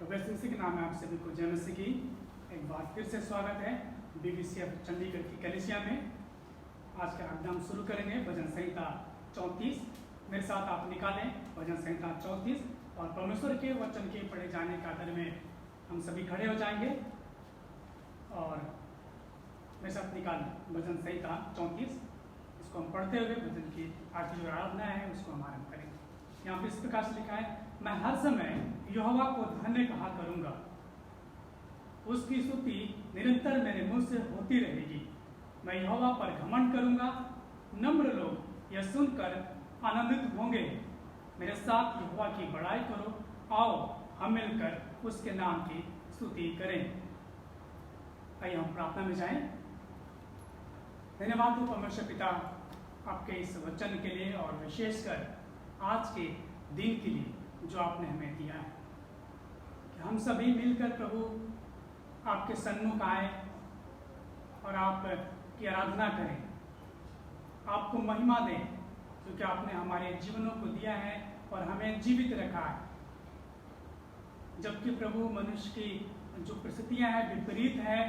प्रभु यीशु मसीह के नाम में आप सभी को जय मसीह की एक बार फिर से स्वागत है BBCF चंडीगढ़ की कलीसिया में। आज का हम शुरू करेंगे भजन संहिता 34। मेरे साथ आप निकालें भजन संहिता 34 और परमेश्वर के वचन के पढ़े जाने का आदर में हम सभी खड़े हो जाएंगे और मेरे साथ निकालें भजन संहिता 34। इसको हम पढ़ते हुए भजन की आज की जो आराधना है उसको हम आरंभ करेंगे। यहाँ पर इस प्रकार से लिखा है, मैं हर समय यहोवा को धन्य कहा करूंगा, उसकी स्तुति निरंतर मेरे मुंह से होती रहेगी। मैं यहोवा पर घमंड करूंगा, नम्र लोग यह सुनकर आनंदित होंगे। मेरे साथ यहोवा की बड़ाई करो, आओ हम मिलकर उसके नाम की स्तुति करें। आइए हम प्रार्थना में जाएं। धन्यवाद हो परमेश्वर पिता आपके इस वचन के लिए और विशेषकर आज के दिन के लिए जो आपने हमें दिया है कि हम सभी मिलकर प्रभु आपके सन्मुख आए और आप की आराधना करें, आपको महिमा दें क्योंकि आपने हमारे जीवनों को दिया है और हमें जीवित रखा है। जबकि प्रभु मनुष्य की जो परिस्थितियां हैं विपरीत है,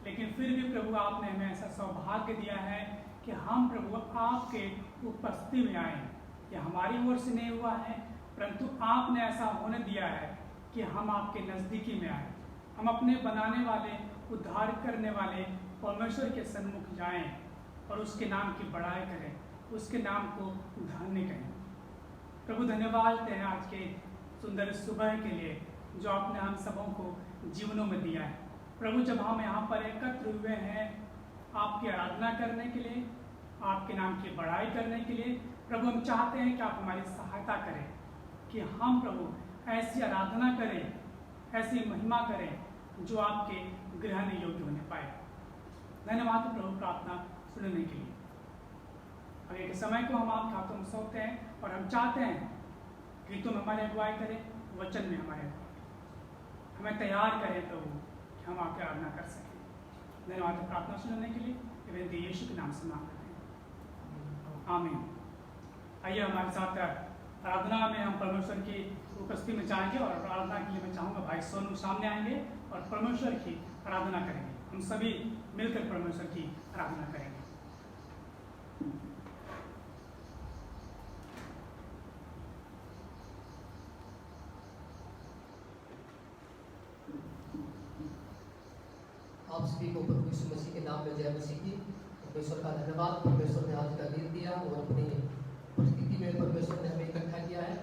लेकिन फिर भी प्रभु आपने हमें ऐसा सौभाग्य दिया है कि हम प्रभु आपके उपस्थिति में आए। यह हमारी ओर से नहीं हुआ है परंतु आपने ऐसा होने दिया है कि हम आपके नज़दीकी में आए। हम अपने बनाने वाले उद्धार करने वाले परमेश्वर के सन्मुख जाएं और उसके नाम की बड़ाई करें, उसके नाम को धन्य कहें। प्रभु धन्यवाद देते हैं आज के सुंदर सुबह के लिए जो आपने हम सबों को जीवनों में दिया है। प्रभु जब हम यहाँ पर एकत्र हुए हैं आपकी आराधना करने के लिए, आपके नाम की बड़ाई करने के लिए, प्रभु हम चाहते हैं कि आप हमारी सहायता करें कि हम प्रभु ऐसी आराधना करें, ऐसी महिमा करें जो आपके ग्रहण योग्य होने पाए। धन्यवाद प्रभु प्रार्थना सुनने के लिए। आगे के समय को हम आपके हाथों में सौंपते हैं और हम चाहते हैं कि तुम हमारी अगुवाई करें, वचन में हमारे हमें तैयार करें प्रभु कि हम आपकी आराधना कर सकें। धन्यवाद प्रार्थना सुनने के लिए, विनती यीशु के नाम से मांगते हैं, आमीन। आइए हमारे साथ आराधना में हम परमेश्वर की उपस्थिति में जाएंगे और आराधना के लिए मैं चाहूँगा भाई सोनू सामने आएंगे और परमेश्वर की आराधना करेंगे। हम सभी मिलकर परमेश्वर की आराधना करेंगे। आप सभी को प्रभु यीशु मसीह के नाम में जय मसीह की। परमेश्वर का धन्यवाद, परमेश्वर ने आज का दिन दिया और अपनी परिस्थिति में परमेश्वर ने हमें इकट्ठा किया है,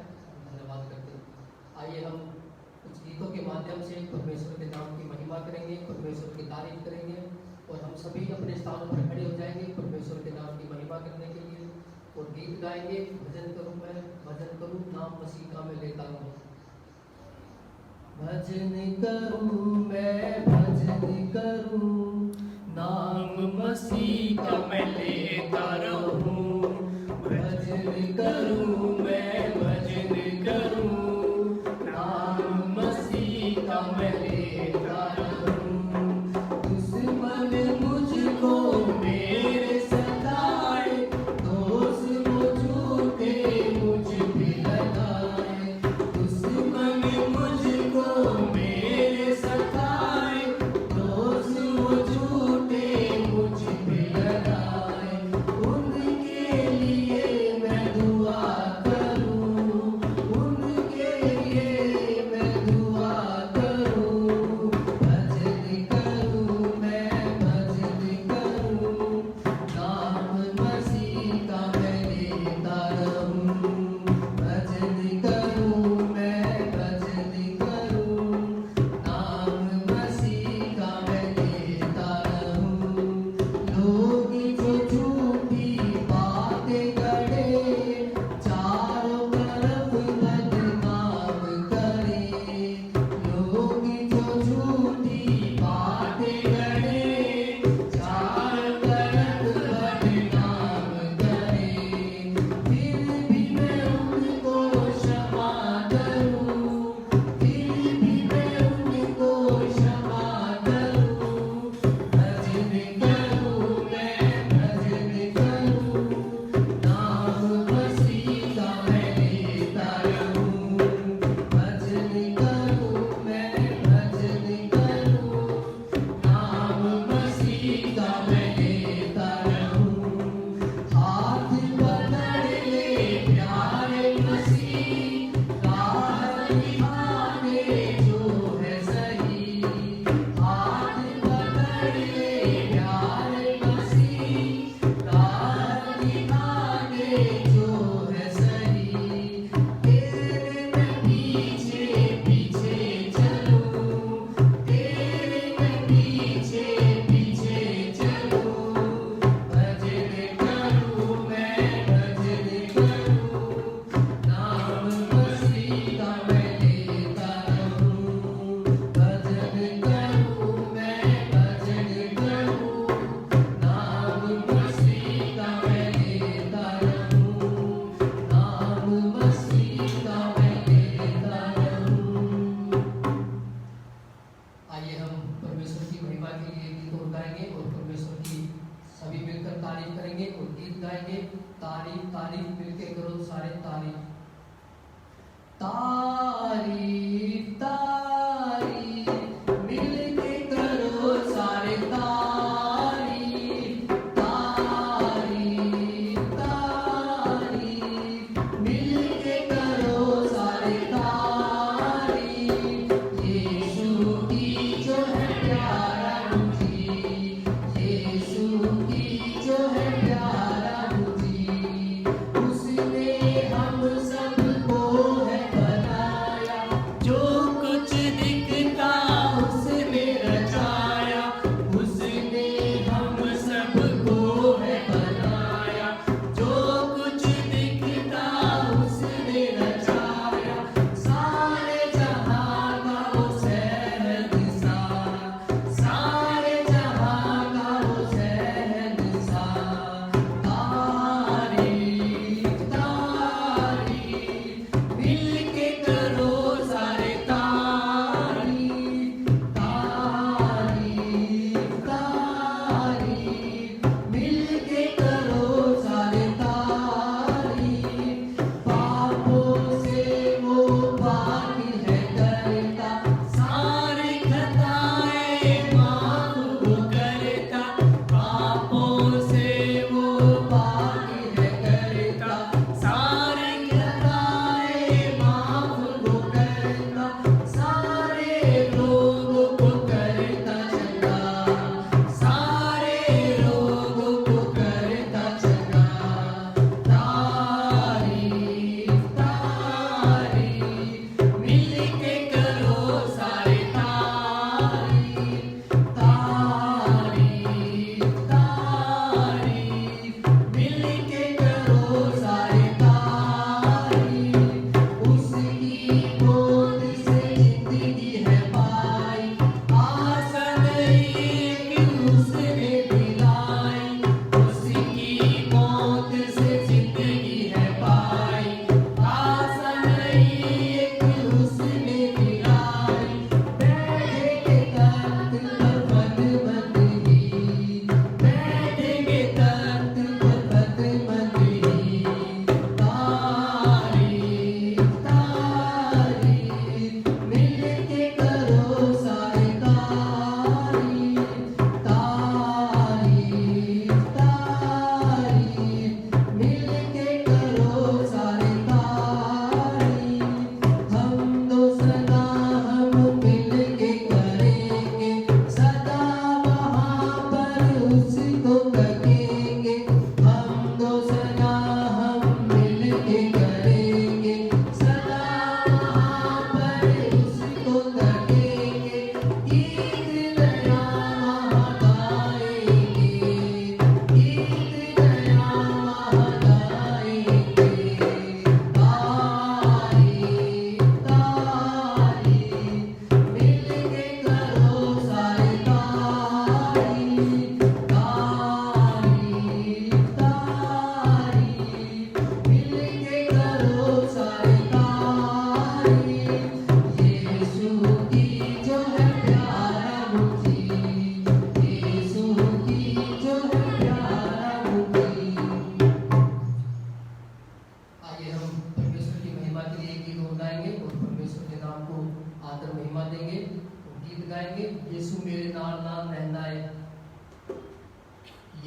धन्यवाद करते हैं। आइए हम कुछ गीतों के माध्यम से परमेश्वर के नाम की महिमा करेंगे, परमेश्वर की तारीफ करेंगे और हम सभी अपने स्थानों पर खड़े हो जाएंगे परमेश्वर के नाम की महिमा करने के लिए और गीत गाएंगे। भजन करूँ मैं, भजन करूँ, नाम मसीह का मैं लेता हूँ। भजन करूँ मैं, भजन करूँ, नाम मसीह का मैं लेता रहूँ। भजन करूँ मैं, भजन करूँ, नाम मसीह का मैं लेता रहूँ। दुश्मन मुझको मेरे सताए, दोस्त वो झूठे मुझ पे लगाए। दुश्मन मुझको मेरे सताए, दोस्त वो झूठे मुझ पे लगाए। उनके लिए मैं दुआ करूं, उनके लिए मैं दुआ करूं। भजन करूं मैं, भजन करूं, नाम मसीह का मैं लेता रहूं। भजन करूं मैं, भजन करूं, नाम मसीह का मैं लेता रहूं। लोग जो झूठी बातें गढ़े, चारों तरफ बदनाम करे। लोग जो झूठी बातें गढ़े, चारों तरफ बदनाम करे। फिर भी मैं उनको क्षमा करूं, फिर भी मैं उनको क्षमा करूं। भजन करूं मैं, भजन करूं, नाम मसीह का मैं लेता रहूं। भजन करूं मैं,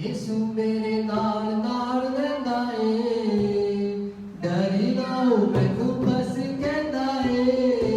यीशु मेरे नाल नाल रहंदा ए डरी ना मैनू बस कहंदा ए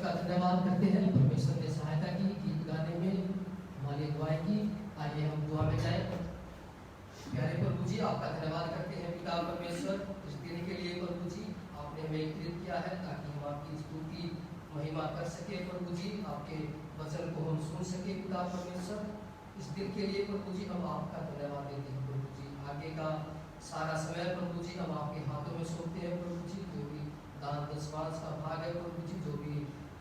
का धन्यवाद करते हैं। परमेश्वर ने सहायता की गीत गाने में, हमारी अगुवाई की। आइए हम दुआ में जाएं। प्यारे प्रभु जी, आपका धन्यवाद करते हैं पिता परमेश्वर इस दिन के लिए। प्रभु जी, आपने हमें एकत्रित किया है ताकि हम आपकी स्तुति महिमा कर सके। प्रभु जी, आपके वचन को हम सुन सके पिता परमेश्वर। इस दिन के लिए प्रभु जी हम आपका धन्यवाद देते हैं। प्रभु जी, आगे का सारा समय प्रभु जी हम आपके हाथों में सौंपते हैं। प्रभु जी, जो भी दान दशमांश का भाग है प्रभु जी, जो भी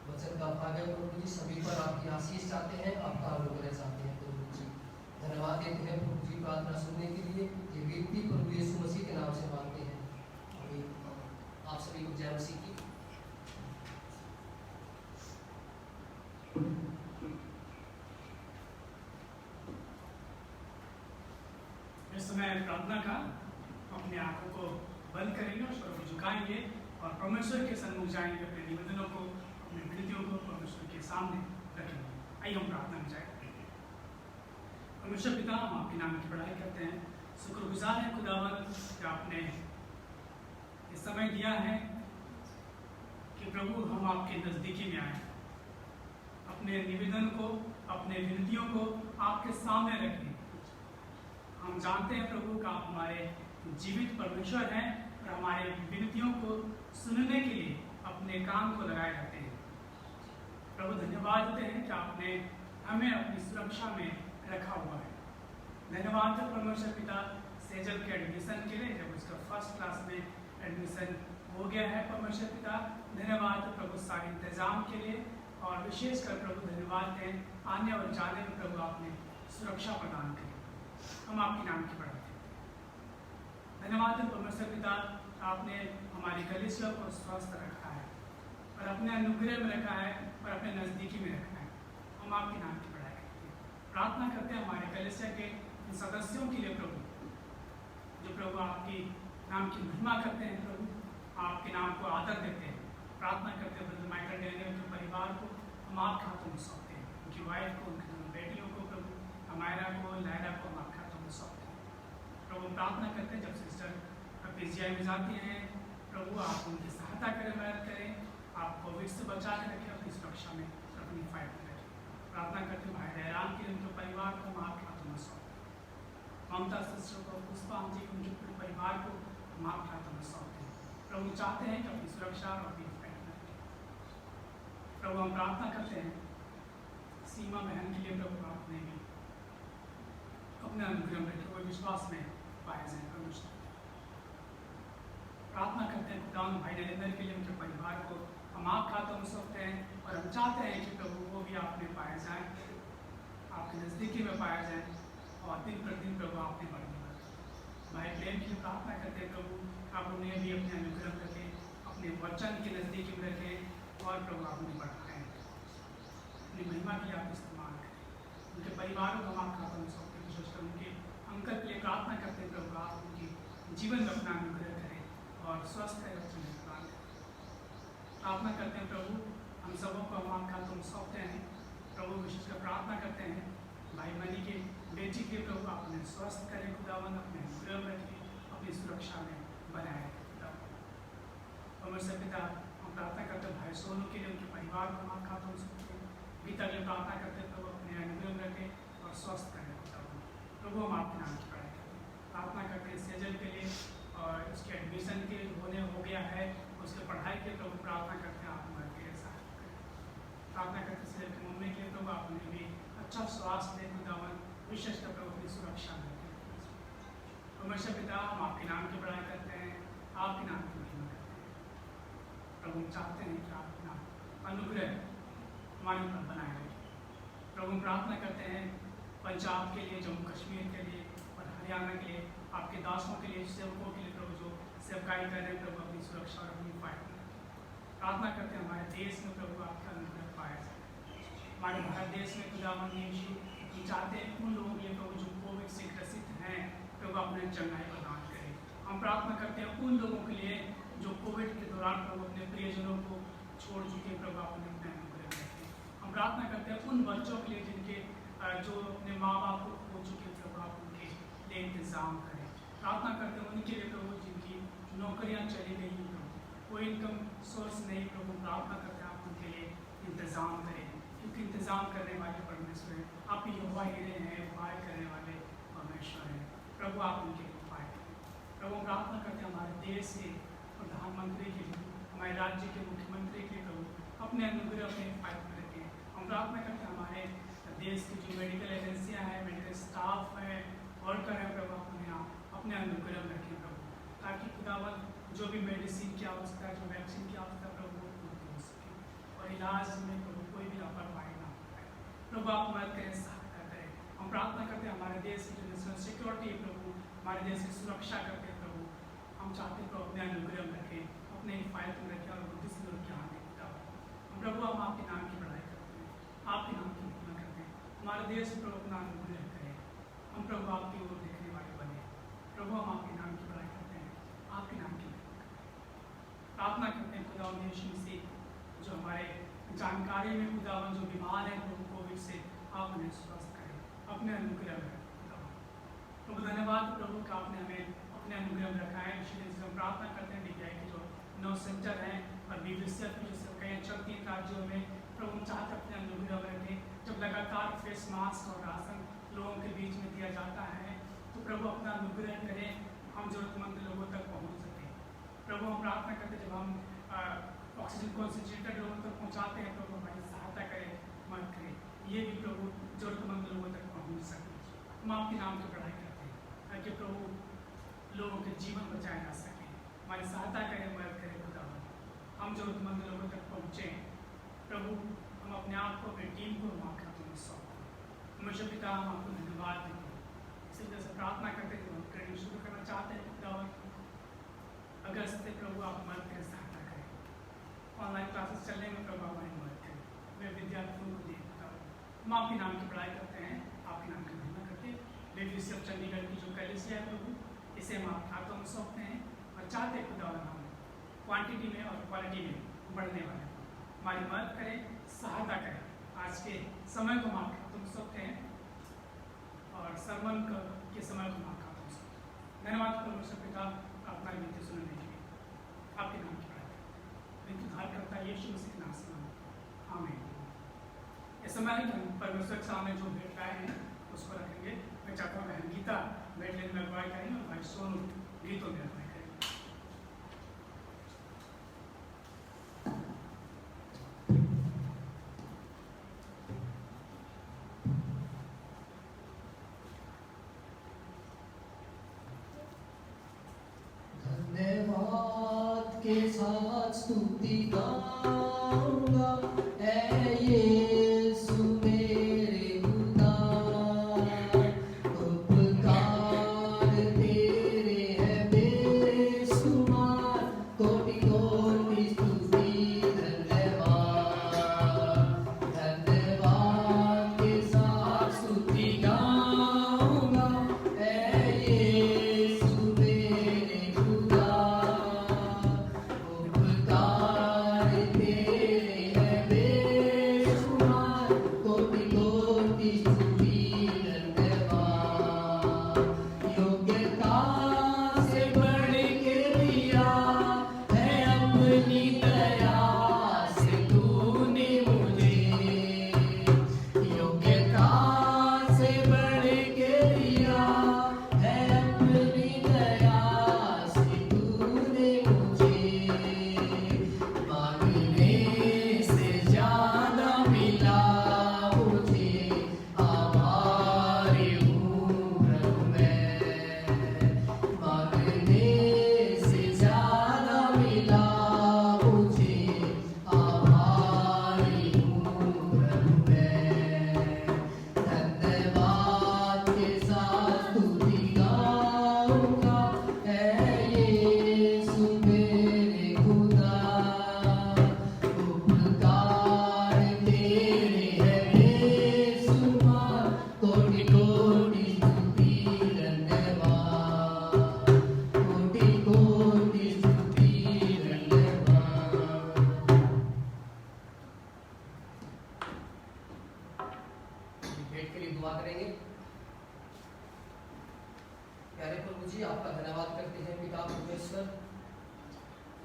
वचन का भाग है प्रभु जी, सभी पर आपकी आशीष चाहते हैं, आपका अनुग्रह चाहते हैं। प्रभु जी, धन्यवाद देते हैं प्रभु जी प्रार्थना सुनने के लिए। ये विनती प्रभु यीशु मसीह के नाम से मांगते हैं, आमीन। आप सभी को जय मसीह की। इस समय प्रार्थना का अपने आंखों को बंद करेंगे और स्वर को झुकाएंगे और परमेश्वर के सन्मुख जाएंगे। अपने निवेदनों को, अपनी विनतियों को परमेश्वर के सामने रखेंगे। आइए हम प्रार्थना में जाएंगे। परमेश्वर पिता, हम आपके नाम की बड़ाई करते हैं। शुक्रगुजार है खुदावन कि आपने इस समय दिया है कि प्रभु हम आपके नज़दीकी में आए, अपने निवेदन को, अपने विनतियों को आपके सामने रखें। हम जानते हैं प्रभु का आप हमारे जीवित परमेश्वर हैं और हमारे विनतियों को सुनने के लिए अपने काम को लगाए रहते हैं। प्रभु धन्यवाद देते हैं कि आपने हमें अपनी सुरक्षा में रखा हुआ है। धन्यवाद है परमेश्वर पिता सेजल के एडमिशन के लिए, जब उसका फर्स्ट क्लास में एडमिशन हो गया है। परमेश्वर पिता धन्यवाद प्रभु सारे इंतजाम के लिए, और विशेषकर प्रभु धन्यवाद है आने और जाने में प्रभु आपने सुरक्षा प्रदान की। हम आपके नाम की बढ़ाते हैं। धन्यवाद है परमेश्वर पिता, आपने हमारी कलीसिया को स्वस्थ रखा है और अपने अनुग्रह में रखा है और अपने नज़दीकी में रखा है। हम आपके नाम की बढ़ाई करते हैं। प्रार्थना करते हैं हमारे कलीसिया के सदस्यों के लिए प्रभु, जो प्रभु आपकी नाम की महिमा करते हैं, प्रभु आपके नाम को आदर देते हैं। प्रार्थना करते हैं ब्रदर माइकल डेनियल के परिवार को हम आपके हाथों में सौंपते हैं, उनकी वाइफ को, उनकी दोनों बेटियों को, प्रभु अमायरा को, लहरा को हम आपके हाथों में सौंपते हैं। प्रभु प्रार्थना करते हैं जब सिस्टर पीजीआई में जाती हैं, प्रभु आप उनकी सहायता करें, मदद करें, आप कोविड से बचा के रखें, अपनी सुरक्षा में अपनी फाइट करें। प्रार्थना करते हैं भाई दयाराम के उनके परिवार को हम आपके हाथों में सौंपते हैं। ममता सिस्टर को, पुष्पा जी उनके पूरे परिवार को हम आपके हाथों में सौंपते हैं। प्रभु चाहते हैं कि अपनी सुरक्षा और अपनी फाइट करें। प्रभु हम प्रार्थना करते हैं सीमा बहन के लिए, प्रभु आपने भी अपने अनुग्रह में रखे हुए विश्वास में पाए जाए। परमेश्वर प्रार्थना करते हैं खुदावन भाई नरेंद्र के लिए, उनके परिवार को हम आपके हाथों में सौंपते हैं और हम चाहते हैं कि प्रभु वो भी आपने पाए जाए, आपके नज़दीकी में पाया जाए और दिन प्रतिदिन प्रभु आपने बढ़ने भाई प्रेम की प्रार्थना करते हैं प्रभु आप उन्हें भी अपने अनुग्रह में रखें, अपने वचन के नज़दीकी में रखें और प्रभु आप उन्हें बढ़ाएं, अपनी महिमा के लिए आप इस्तेमाल करें। उनके परिवारों को हम आपके हाथों में सौंपते हैं। विशेषकर उनके अंकल के लिए प्रार्थना करते हैं प्रभु आप उनके जीवन में अपना अनुग्रह करें और स्वस्थ करें, बच्चों में प्रदान करें। प्रार्थना करते हैं प्रभु हम सबों को हम आपके हाथों में सौंपते हैं। प्रभु विशेषकर प्रार्थना करते हैं भाई मनी के बेटी के, प्रभु आप उन्हें स्वस्थ करें खुदावन, अपने अनुग्रह में रखें, अपनी सुरक्षा में बनाए खुदावन। परमेश्वर पिता हम प्रार्थना करते हैं भाई सोनू के लिए, उनके परिवार को हम आपके हाथों में सौंपते हैं। गीता के लिए प्रार्थना करते हैं प्रभु अपने अनुग्रह में रखें और स्वस्थ करें खुदावन। प्रभु हम आपके नाम की पढ़ाई करते हैं। प्रार्थना करते हैं सेजल के लिए और उसके एडमिशन के होने हो गया है, उसके पढ़ाई के प्रभु प्रार्थना करते हैं आप हमारे लिए सहायता करें। प्रार्थना करते हैं सेजल की मम्मी के लिए, प्रभु आप उन्हें भी अच्छा स्वास्थ्य दें खुदावन, विशेषकर प्रभु अपनी सुरक्षा में रखें। परमेश्वर पिता हम आपके नाम की बड़ाई करते हैं, आपके नाम की महिमा करते हैं। प्रभु हम चाहते हैं कि आपका नाम अनुग्रह हमारे ऊपर बनाए रखें। प्रभु हम प्रार्थना करते हैं पंजाब के लिए, जम्मू कश्मीर के लिए और हरियाणा के लिए, आपके दासों के लिए, सेवकों के लिए प्रभु जो सेवकाई कर रहे हैं, प्रभु अपनी सुरक्षा और अपनी फाइट में प्रार्थना करते हैं हमारे देश में प्रभु आपका अनुग्रह पाया जाए। हमारे भारत देश में खुदावन यीशु हम चाहते हैं उन लोगों के लिए प्रभु जो कोविड से ग्रसित हैं, प्रभु अपने चंगाई प्रदान करें। हम प्रार्थना करते हैं उन लोगों के लिए जो कोविड के दौरान प्रभु अपने प्रियजनों को छोड़ चुके हैं, प्रभु अपने अनुग्रह रखें। हम प्रार्थना करते हैं उन बच्चों के लिए जिनके जो अपने माँ बाप को खो चुके, प्रभु आप उनके लिए इंतजाम करें। प्रार्थना करते हैं उनके लिए प्रभु जिनकी नौकरियां चली गई, प्रभु कोई इनकम सोर्स नहीं, प्रभु प्रार्थना करते हैं आप उनके लिए इंतज़ाम करें, क्योंकि इंतज़ाम करने वाले परमेश्वर हैं। आप यहोवा हीरे हैं, उपाय करने वाले परमेश्वर हैं। प्रभु आप उनके उपाय करें। प्रभु हम प्रार्थना करते हैं हमारे देश के प्रधानमंत्री के लिए, हमारे राज्य के मुख्यमंत्री के लिए, प्रभु अपने अनुग्रह अपने फायदे में रखें। हम प्रार्थना करते हैं हमारे देश की जो मेडिकल एजेंसियाँ हैं, मेडिकल स्टाफ है, वर्कर है, प्रभु अपने अपने अनुग्रह में रखें प्रभु, ताकि खुदावन जो भी मेडिसिन की आवश्यकता है, जो वैक्सीन की आवश्यकता है प्रभु वो पूरी हो सके और इलाज में प्रभु कोई भी लापरवाही ना हो। प्रभु आप मदद करें, सहायता करें। हम प्रार्थना करते हैं हमारे देश की जो नेशनल सिक्योरिटी है प्रभु, हमारे देश की सुरक्षा करते हैं प्रभु, हम चाहते हैं प्रभु अपने अनुग्रह में रखें, अपने हिफाजत में रखें और बुद्धि से ज्ञान दें। हम प्रभु हम आपके नाम की बड़ाई करते हैं, आपके नाम की महिमा करते हैं। हमारे देश में प्रभु अपना अनुग्रह करें, हम प्रभु आपकी ओर देखने वाले बने। प्रभु हम आपके नाम की बड़ाई करते हैं, आपके नाम की महिमा करते हैं। प्रार्थना करते हैं खुदावन यीशु मसीह, जो हमारे जानकारी में खुदावन जो बीमार है प्रभु कोविड से, आप उन्हें स्वस्थ करें, अपने अनुग्रह में खुदावन। प्रभु धन्यवाद प्रभु का आपने हमें अपने अनुग्रह में रखा है। विशेष हम प्रार्थना करते हैं DPI के जो 9 सेंटर हैं और BVCF की जो सेवकाएं चलती हैं राज्यों में, प्रभु हम चाहते अपने अनुग्रह में रखें। जब लगातार फेस मास्क और राशन लोगों के बीच में दिया जाता है तो प्रभु अपना अनुग्रह करें, हम जरूरतमंद लोगों तक पहुंच सकें। प्रभु हम प्रार्थना करते जब हम ऑक्सीजन कॉन्सेंट्रेटर लोगों तक पहुंचाते हैं, प्रभु हमारी सहायता करें, मदद करें, ये भी प्रभु जरूरतमंद लोगों तक पहुंच सके। हम आपके नाम की पढ़ाई करते हैं ताकि प्रभु लोगों के जीवन बचाए जा सके, हमारी सहायता करें, मदद करें खुदावन, हम जरूरतमंद लोगों तक पहुँचें। प्रभु हम अपने आप को, अपनी टीम को वहाँ हाथों में सौंपते हैं। हमेशा पिता हम आपको धन्यवाद देते हैं। इसी तरह से प्रार्थना करते हैं, हम ट्रेनिंग शुरू करना चाहते हैं खुदावन, अगस्त से प्रभु आप मदद करें, सहायता करें। ऑनलाइन क्लासेस चलने में प्रभु हमारी मदद करें, वे विद्यार्थियों को दें खुदावन। हम आपके नाम की पढ़ाई करते हैं, आपके नाम की महिमा करते हैं। BVCF चंडीगढ़ की जो कलीसिया है प्रभु, इसे हम आपके हाथों में सौंपते हैं और चाहते हैं खुदावन हम क्वांटिटी में और क्वालिटी में बढ़ने वाले, हमारी मदद करें, सहायता करें। आज के समय को हम आपके हाथों में सौंपते हैं और सरमन के समय को हम आपके हाथों में सौंपते हैं। धन्यवाद परमेश्वर पिता, अपना विनती सुनने के लिए, आपके नाम की पढ़ाई विनती उद्धार करता है यीशु मसीह के नाम से, आमीन। इस समय परमेश्वर के सामने जो भेंट लाए हैं उसको रखेंगे। मैं चाहता हूँ बहन गीता भेंट लेने में अगुवाई करेंगे और भाई सोनू गीतों में अगुवाई करेंगे। धन्यवाद के साथ स्तुति गाऊंगा, ऐ यीशु मेरे खुदा, उपकार तेरे हैं बेशुमार, कोटि कोटि स्तुति धन्यवाद। धन्यवाद के साथ स्तुति गाऊंगा, ऐ यीशु मेरे खुदा, उपकार तेरे हैं बेशुमार, कोटि कोटि स्तुति धन्यवाद। योग्यता से बढ़ के दिया है अपनी दया से तूने मुझे, योग्यता से बढ़ के दिया है अपनी दया से तूने मुझे, मांगने से ज्यादा मिला मुझे, आभारी हूँ प्रभु मैं, मांगने से ज्यादा मिला मुझे, आभारी हूँ प्रभु मैं। धन्यवाद के साथ स्तुति गाऊंगा, ऐ यीशु मेरे खुदा, उपकार तेरे हैं बेशुमार, कोटि कोटि स्तुति धन्यवाद, कोटि कोटि स्तुति धन्यवाद। भेंट के लिए दुआ करेंगे। प्यारे प्रभु जी, आपका धन्यवाद करते हैं पिता परमेश्वर,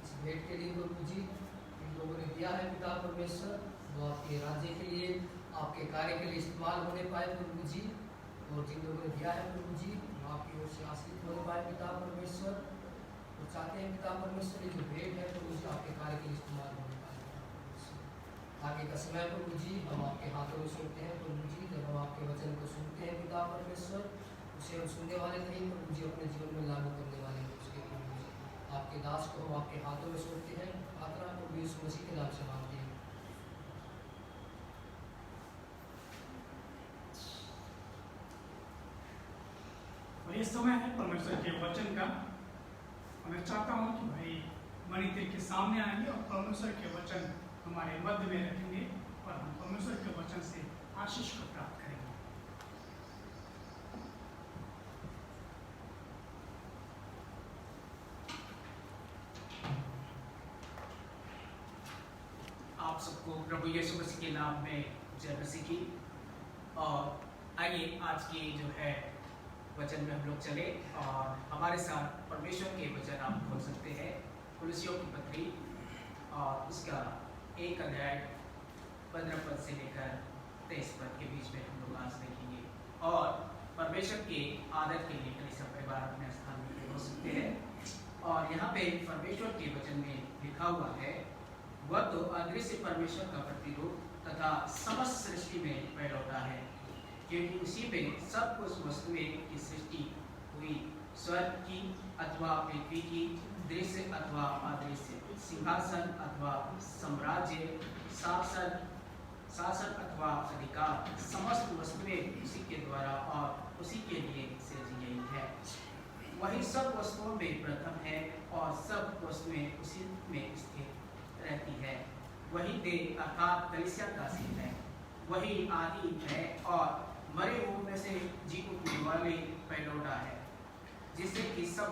इस भेंट के लिए प्रभु जी इन लोगों ने दिया है पिता परमेश्वर, वो आपके राज्य के लिए, आपके कार्य के लिए इस्तेमाल होने पाए प्रभु जी, और जिन लोगों ने दिया है प्रभु जी वो आपकी ओर से आश्रित होने पाए पिता परमेश्वर। और चाहते हैं पिता परमेश्वर ये जो भेंट है प्रभु जी आपके कार्य के लिए इस्तेमाल होने पाए पिता परमेश्वर। आगे का समय प्रभु जी हम आपके हाथों में सौंपते हैं प्रभु जी। जब हम आपके वचन को सुनते हैं पिता परमेश्वर, उसे हम सुनने वाले नहीं प्रभु जी, अपने जीवन में लागू करने वाले हैं उसके प्रभु जी। आपके दास को हम आपके हाथों में सौंपते हैं, प्रार्थना प्रभु यीशु मसीह के नाम से मांगते हैं। और ये समय है परमेश्वर के वचन का। मैं चाहता हूँ कि भाई मणितिर के सामने आएंगे और परमेश्वर के वचन हमारे मध्य में रखेंगे और हम परमेश्वर के वचन से आशीष को प्राप्त करेंगे। आप सबको प्रभु यीशु मसीह के नाम में जय मसीह की। और आइए आज की जो है वचन में हम लोग चले और हमारे साथ परमेश्वर के वचन आप खोल सकते हैं कुलुस्सियों की पत्री और उसका 1 अध्याय 15 पद से लेकर 23 पद के बीच में हम लोग आज देखेंगे। और परमेश्वर के आदर के लिए कलीसिया परिवार अपने स्थान में हो सकते हैं। और यहाँ पे परमेश्वर के वचन में लिखा हुआ है, वह तो अदृश्य परमेश्वर का प्रतिरूप तथा समस्त सृष्टि में फैलौता है, क्योंकि उसी में सब कुछ वस्तुएं की सृष्टि हुई, स्वर्ग की अथवा पृथ्वी की, दृश्य अथवा अदृश्य, सिंहासन अथवा साम्राज्य, शासन अथवा अधिकार, समस्त वस्तुएं उसी के द्वारा और उसी के लिए सृजी गई है। वही सब वस्तुओं में प्रथम है और सब वस्तुएं उसी में स्थित रहती है। वही देह अर्थात कलीसिया का सिर है। वही आदि है और मरे हुओं में से जी उठने वाले पैलौटा है, जिससे कि सब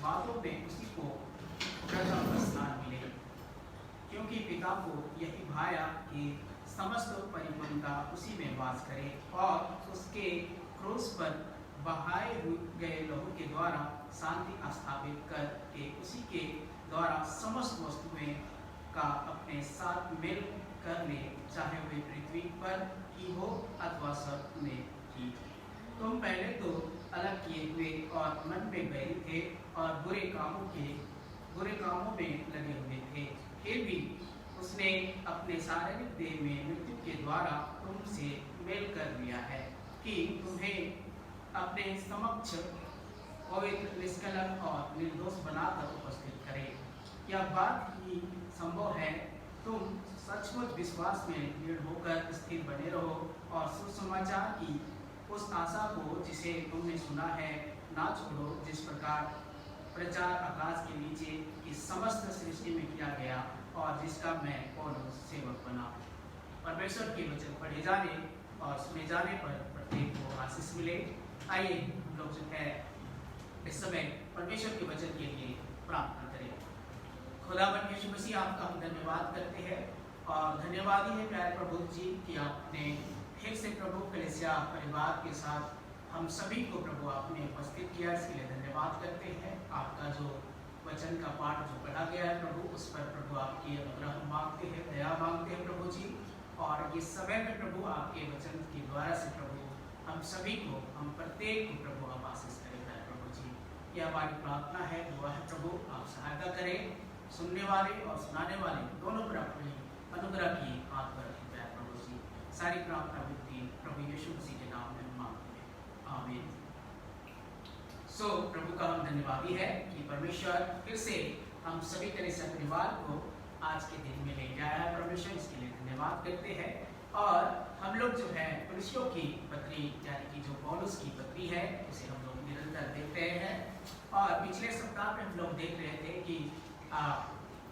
बातों में उसी को प्रथम स्थान मिले। क्योंकि पिता को यही भाया कि समस्त परिपूर्णता उसी में वास करे और उसके क्रूस पर बहाए गए लहू के द्वारा शांति स्थापित करके उसी के द्वारा समस्त वस्तुएं का अपने साथ मिल कर ले, चाहे वे पृथ्वी पर की हो अथवा स्वर्ग में की। तुम पहले तो अलग किए हुए और मन में बैरी थे और बुरे कामों में लगे हुए थे, फिर भी उसने अपने शारीरिक देह में मृत्यु के द्वारा तुमसे मेल कर लिया है कि तुम्हें अपने समक्ष पवित्र, निष्कलंक और निर्दोष बनाकर उपस्थित करे। यह बात ही संभव है, तुम सचमुच विश्वास में दृढ़ होकर स्थिर बने रहो और सुसमाचार की उस आशा को जिसे तुमने सुना है ना छोड़ो, जिस प्रकार प्रचार आकाश के नीचे की समस्त सृष्टि में किया गया और जिसका मैं पौलुस सेवक बना। परमेश्वर के वचन पढ़े जाने और सुने जाने पर प्रत्येक को आशीष मिले। आइए हम लोग जो है इस समय परमेश्वर के वचन के लिए प्रार्थना करें। खुदावन यीशु मसीह, आपका हम धन्यवाद करते हैं और धन्यवाद ही है प्यारे प्रभु जी कि आपने फिर से प्रभु कलीसिया परिवार के साथ हम सभी को प्रभु आपने उपस्थित किया, इसके लिए धन्यवाद करते हैं। आपका जो वचन का पाठ जो पढ़ा गया है प्रभु, उस पर प्रभु आपकी अनुग्रह मांगते हैं, दया मांगते हैं प्रभु जी। और ये समय में प्रभु आपके वचन के द्वारा से प्रभु हम सभी को, हम प्रत्येक को प्रभु आप आशीष करें प्रभु जी। यह हमारी प्रार्थना है, दुआ है प्रभु, आप सहायता करें, सुनने वाले और सुनाने वाले दोनों पर अपनी अनुग्रह की हाथ पर रखें प्रभु जी। सारी प्रार्थना विनती प्रभु यीशु मसीह के नाम में मांगते हैं, आमीन। सो प्रभु का हम धन्यवादी है कि परमेश्वर फिर से हम सभी कलीसिया परिवार को आज के दिन में ले आया है। परमेश्वर इसके लिए धन्यवाद करते हैं। और हम लोग जो है कुलुस्सियों की पत्री यानी कि जो पौलुस की पत्री है उसे हम लोग निरंतर देख रहे हैं। और पिछले सप्ताह में हम लोग देख रहे थे कि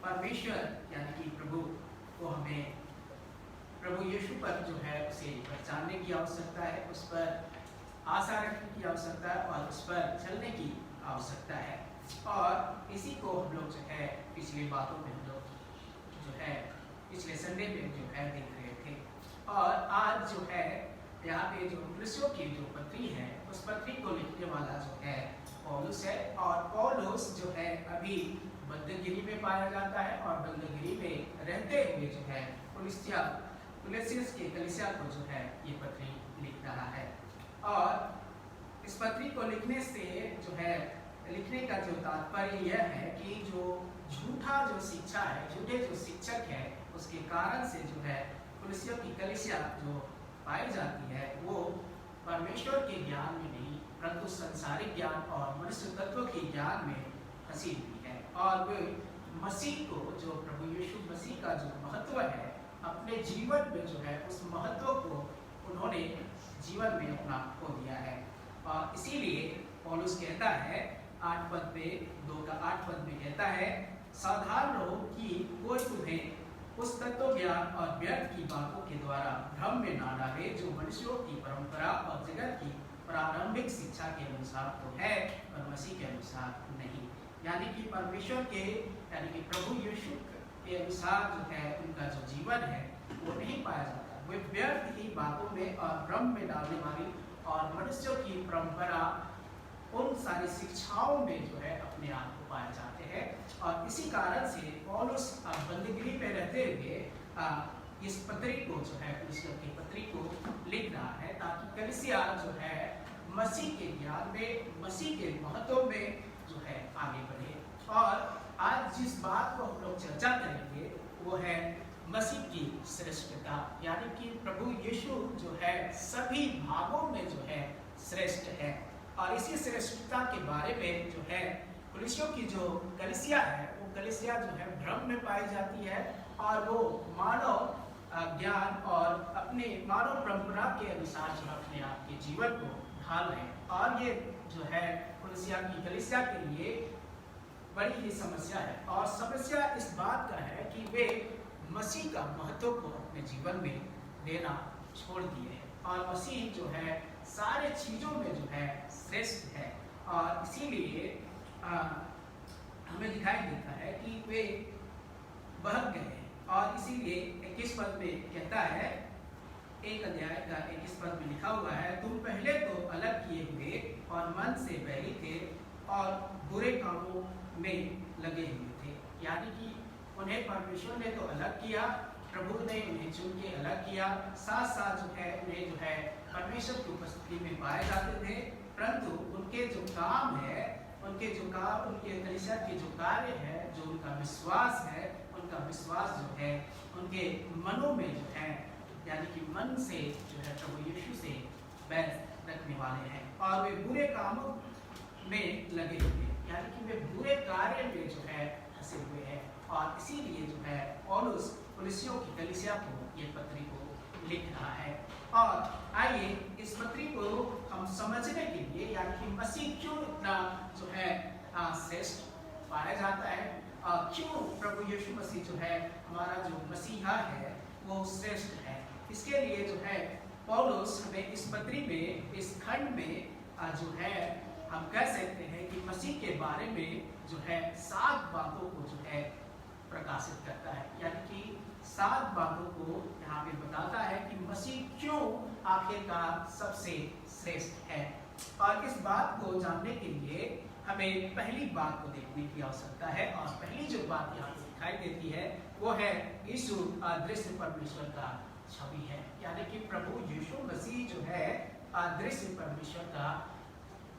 परमेश्वर यानी कि प्रभु को हमें प्रभु यीशु पर जो है उसे पहचानने की आवश्यकता है, उस पर आशा रखने की आवश्यकता है और उस पर चलने की आवश्यकता है। और इसी को हम लोग जो है पिछली बातों में हम लोग जो है पिछले संडे में जो है देख रहे थे। और आज जो है यहाँ पे जो कुलुस्सियों की जो पत्री है उस पत्री को लिखने वाला जो है पौलुस है। और पौलुस जो है अभी बंदरगिरी में पाया जाता है और बंदरगिरी में रहते हुए जो है कुलुस्सिया कुलेसियस के कलीसिया को जो है ये पत्री लिख रहा है। और इस पत्री को लिखने से जो है, लिखने का जो तात्पर्य यह है कि जो झूठा जो शिक्षा है, झूठे जो शिक्षक है, उसके कारण से जो है कुलेसियों की कलीसिया जो पाई जाती है वो परमेश्वर के ज्ञान में नहीं परंतु संसारिक ज्ञान और मनुष्य तत्व के ज्ञान में फंसी हुई है। और वे मसीह को, जो प्रभु यीशु मसीह का जो महत्व है अपने जीवन में जो है, उस महत्व को उन्होंने जीवन में अपना खो दिया है। और इसीलिए पौलुस कहता है 8 पद में, 2 का 8 पद में कहता है, सावधान रहो कि कोई तुम्हें उस तत्व ज्ञान और व्यर्थ की बातों के द्वारा भ्रम में ना डाले जो मनुष्यों की परंपरा और जगत की प्रारंभिक शिक्षा के अनुसार तो है पर मसीह के अनुसार नहीं। यानी कि परमेश्वर के, यानी कि प्रभु यीशु के अनुसार जो है उनका जो जीवन है वो नहीं पाया जाता। वे व्यर्थ ही बातों में और भ्रम में डालने वाली और मनुष्यों की परंपरा, उन सारी शिक्षाओं में जो है अपने आप को पाए जाते हैं। और इसी कारण से पौलुस बंदीगृह में रहते हुए इस पत्री को जो है, कलीसिया की पत्री को लिख रहा है ताकि कलीसिया जो है मसीह के ज्ञान में, मसीह के महत्व में जो है आगे बढ़े। और आज जिस बात को हम लोग चर्चा करेंगे वो है मसीह की श्रेष्ठता, यानी कि प्रभु यीशु जो है सभी भागों में जो है श्रेष्ठ है। और इसी श्रेष्ठता के बारे में जो है कलीसियों की जो कलीसिया है वो कलीसिया जो है भ्रम में पाई जाती है और वो मानव ज्ञान और अपने मानव परंपरा के अनुसार जो अपने आप के जीवन को ढाल रहे हैं। और ये जो है कलीसिया के लिए बड़ी ही समस्या है। और समस्या इस बात का है कि वे मसीह का महत्व को अपने जीवन में देना छोड़ दिए हैं। और मसीह जो है सारे चीजों में जो है श्रेष्ठ है। और इसीलिए हमें दिखाई देता है कि वे बहक गए हैं। और इसीलिए 21 पद में कहता है, 1 अध्याय का 21 पद में लिखा हुआ है, तुम पहले तो अलग किए हुए और मन से बैरी थे और बुरे कामों में लगे हुए थे। यानी कि उन्हें परमेश्वर ने तो अलग किया, प्रभु ने उन्हें चुन के अलग किया, साथ साथ जो है उन्हें जो है परमेश्वर की उपस्थिति में पाए जाते थे, परंतु उनके जो काम है, उनके कलीसिया के जो कार्य है, जो उनका विश्वास है, उनका विश्वास जो है उनके मनों में जो है, यानी कि मन से जो है प्रभु यीशु से बैर रखने वाले हैं और वे बुरे कामों में लगे हुए, यानी कि वे बुरे कार्य में जो है फंसे हुए हैं। और इसीलिए जो है पौलुस कलीसियों की कलीसिया को ये पत्री को लिख रहा है। और आइए इस पत्री को हम समझने के लिए, यानी कि मसीह क्यों इतना जो है श्रेष्ठ पाया जाता है, क्यों प्रभु यीशु मसीह जो है हमारा जो मसीहा है वो श्रेष्ठ है, इसके लिए जो है पौलुस हमें इस पत्री में, इस खंड में जो है हम कह सकते हैं कि मसीह के बारे में जो है 7 बातों को जो है प्रकाशित करता है। यानी कि 7 बातों को यहाँ पे बताता है कि मसीह क्यों आखिरकार सबसे श्रेष्ठ है। और इस बात को जानने के लिए हमें पहली बात को देखने की आवश्यकता है। और पहली जो बात यहाँ पे दिखाई देती है वो है यीशु अदृश्य परमेश्वर का छवि है। यानी कि प्रभु यीशु मसीह जो है अदृश्य परमेश्वर का